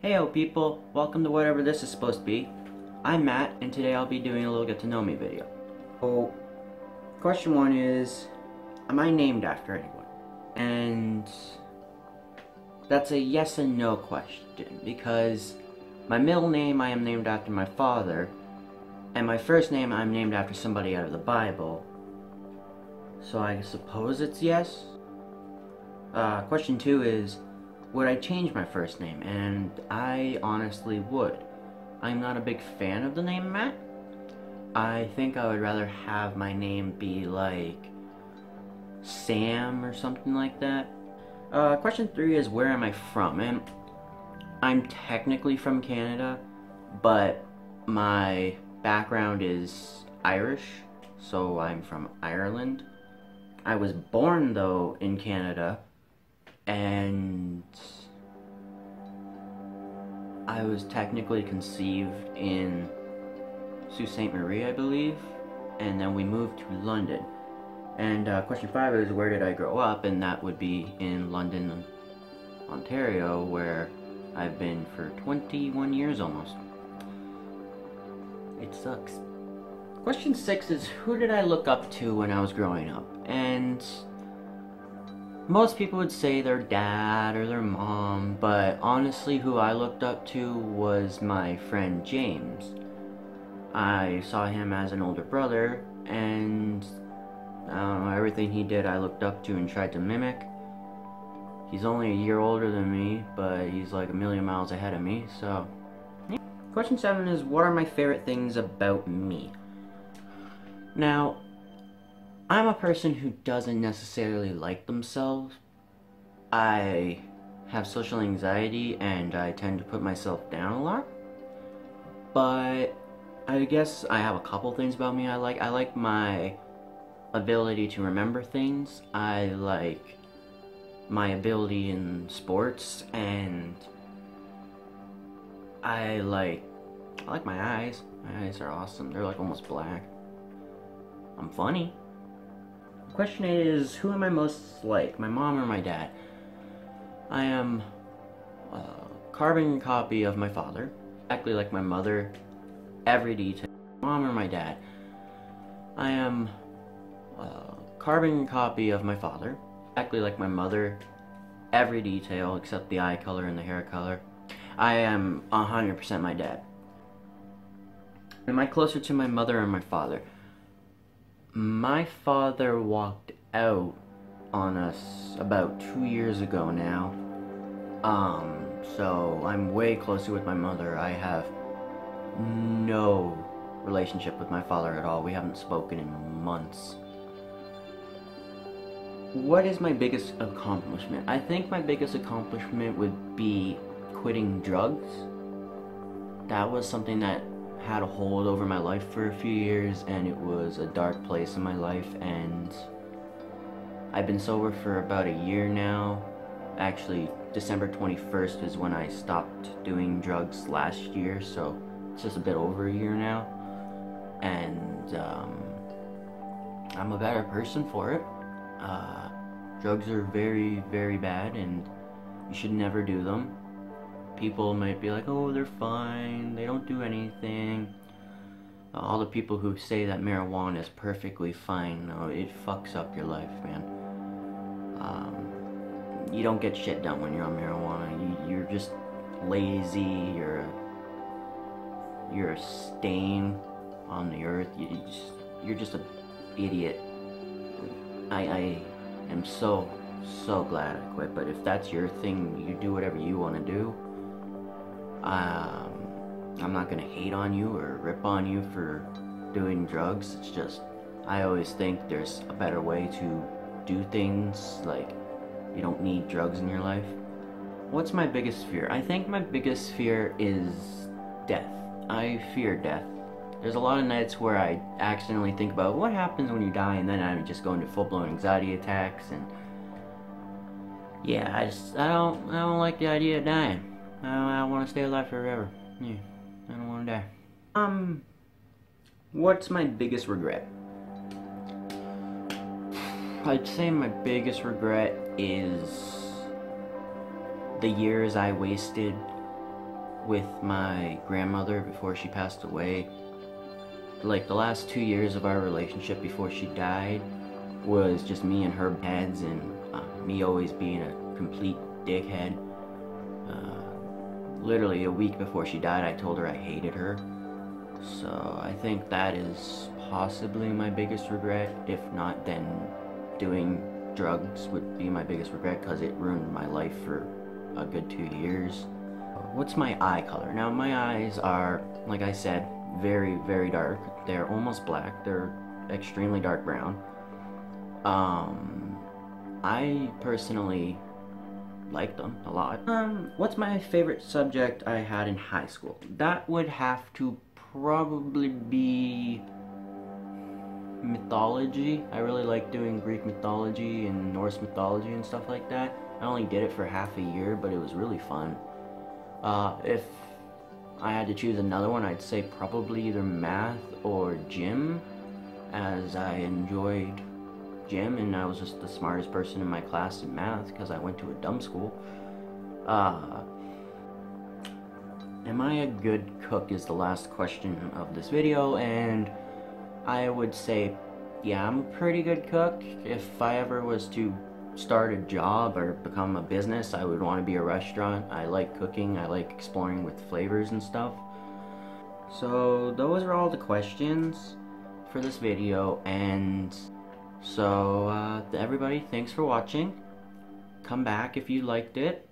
Heyo people, welcome to whatever this is supposed to be. I'm Matt, and today I'll be doing a little get to know me video. So, question one is, am I named after anyone? And that's a yes and no question, because my middle name I am named after my father, and my first name I'm named after somebody out of the Bible. So I suppose it's yes. Question two is, would I change my first name? And I honestly would. I'm not a big fan of the name Matt. I think I would rather have my name be like Sam or something like that. Question three is, where am I from? And I'm technically from Canada, but my background is Irish, so I'm from Ireland. I was born though in Canada, and I was technically conceived in Sault Ste. Marie, I believe, and then we moved to London. And question five is, where did I grow up? And that would be in London, Ontario, where I've been for 21 years almost. It sucks. Question six is, who did I look up to when I was growing up? And most people would say their dad or their mom, but honestly who I looked up to was my friend James. I saw him as an older brother, and everything he did I looked up to and tried to mimic. He's only a year older than me, but he's like a million miles ahead of me, so yeah. Question seven is, what are my favorite things about me? Now, I'm a person who doesn't necessarily like themselves. I have social anxiety and I tend to put myself down a lot. But I guess I have a couple things about me I like. I like my ability to remember things. I like my ability in sports, and I like my eyes. My eyes are awesome. They're like almost black. I'm funny. Question 8 is, who am I most like, my mom or my dad? I am a carbon copy of my father, exactly like my mother, every detail. Mom or my dad? I am a carbon copy of my father, exactly like my mother, every detail except the eye color and the hair color. I am 100% my dad. Am I closer to my mother or my father? My father walked out on us about 2 years ago now. So I'm way closer with my mother. I have no relationship with my father at all. We haven't spoken in months. What is my biggest accomplishment? I think my biggest accomplishment would be quitting drugs. That was something that had a hold over my life for a few years, and it was a dark place in my life, and I've been sober for about a year now. Actually, December 21st is when I stopped doing drugs last year, so it's just a bit over a year now, and I'm a better person for it. Drugs are very, very bad, and you should never do them. People might be like, oh, they're fine, they don't do anything. All the people who say that marijuana is perfectly fine, no, it fucks up your life, man. You don't get shit done when you're on marijuana. You're just lazy, you're a stain on the earth. You're just an idiot. I am so glad I quit, but if that's your thing, you do whatever you want to do. I'm not gonna hate on you or rip on you for doing drugs. It's just, I always think there's a better way to do things. Like, you don't need drugs in your life. What's my biggest fear? I think my biggest fear is death. I fear death. There's a lot of nights where I accidentally think about what happens when you die, and then I just go into full-blown anxiety attacks, and yeah, I don't like the idea of dying. I want to stay alive forever. Yeah, I don't want to die. What's my biggest regret? I'd say my biggest regret is the years I wasted with my grandmother before she passed away. Like, the last 2 years of our relationship before she died was just me and her heads, and me always being a complete dickhead. Literally a week before she died, I told her I hated her. So I think that is possibly my biggest regret. If not, then doing drugs would be my biggest regret, because it ruined my life for a good 2 years. What's my eye color? Now, my eyes are, like I said, very, very dark. They're almost black. They're extremely dark brown. I personally like them a lot. What's my favorite subject I had in high school? That would have to probably be mythology. I really like doing Greek mythology and Norse mythology and stuff like that. I only did it for half a year, but it was really fun. If I had to choose another one, I'd say probably either math or gym, as I enjoyed gym and I was just the smartest person in my class in math because I went to a dumb school. Am I a good cook is the last question of this video, and I would say, yeah, I'm a pretty good cook. If I ever was to start a job or become a business, I would want to be a restaurant. I like cooking, I like exploring with flavors and stuff. So those are all the questions for this video, and so everybody, thanks for watching. Come back if you liked it.